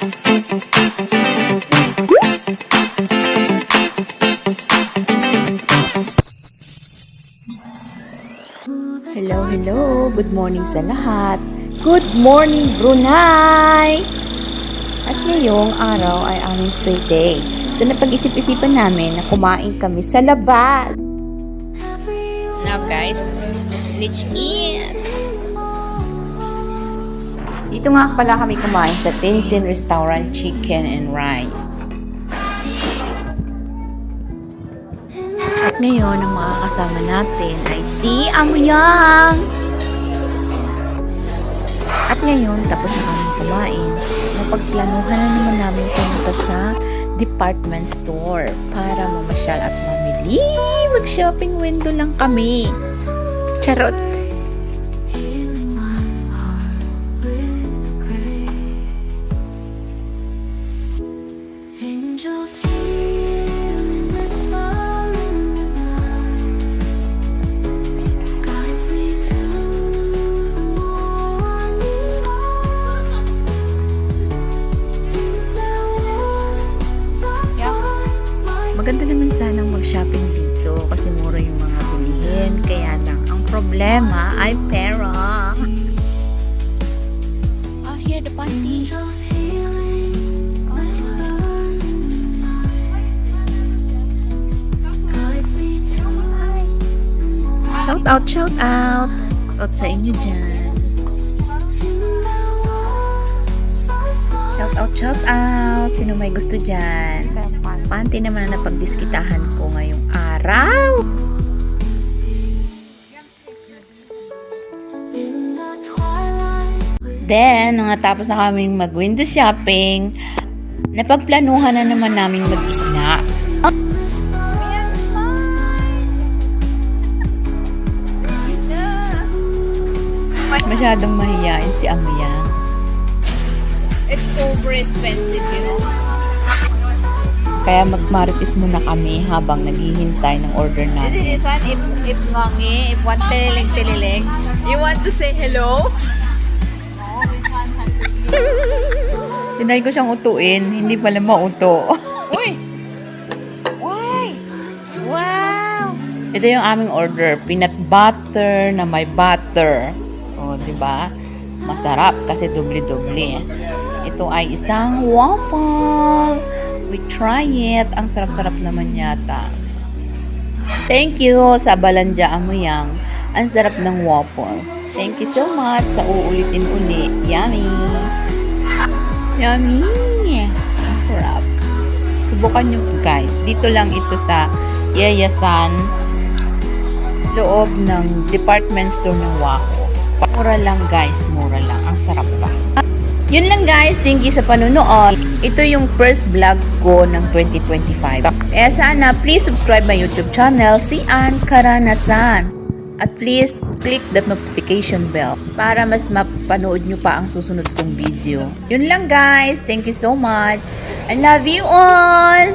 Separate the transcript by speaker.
Speaker 1: Hello, good morning sa lahat. Good morning, Brunei! At ngayong araw ay aming free day. So napag-isip-isipan namin na kumain kami sa labas. Now guys, let's eat! Dito nga pala kami kumain sa Tintin Restaurant Chicken and Rice. At ngayon, ang makakasama natin ay si Amuyang! At ngayon, tapos na kami kumain, napagplanuhan na naman namin pumunta sa department store para mamasyal at mamili. Mag-shopping window lang kami. Charot! Maganda naman sanang mag-shopping dito kasi mura yung mga bilihin. Kaya lang, ang problema ay pera. Here the panty. Shout out, shout out. Out sa inyo dyan. Shout out. Sino may gusto dyan? Panty naman na napagdiskitahan ko ngayong araw. Then, nung natapos na kaming mag-window shopping, napagplanuhan na naman namin mag-snack. Masyadong mahiyain si Amuyang.
Speaker 2: It's over expensive, you know.
Speaker 1: Kaya magmarites muna kami habang naghihintay ng order natin.
Speaker 2: You see this one? If ngongi, if one tililing, you want to say hello?
Speaker 1: Tinay ko siyang utuin, hindi pala mauto.
Speaker 2: Uy! Why? Wow!
Speaker 1: Ito yung aming order, peanut butter na may butter. O, di ba? Masarap kasi dubli-dubli. Ito ay isang waffle. We try it. Ang sarap-sarap naman yata. Thank you sa Balanja Amuyang. Ang sarap ng waffle. Thank you so much sa uulitin uli. Yummy! Yummy! Ang sarap. Subukan nyo guys. Dito lang ito sa Yayasan, loob ng department store ng Waho. Mura lang guys. Mura lang. Ang sarap pa. Yun lang guys, thank you sa panunood. Ito yung first vlog ko ng 2025. Kaya sana please subscribe my YouTube channel, si Ann Karanasan. At please click that notification bell para mas mapanood nyo pa ang susunod kong video. Yun lang guys, thank you so much. I love you all!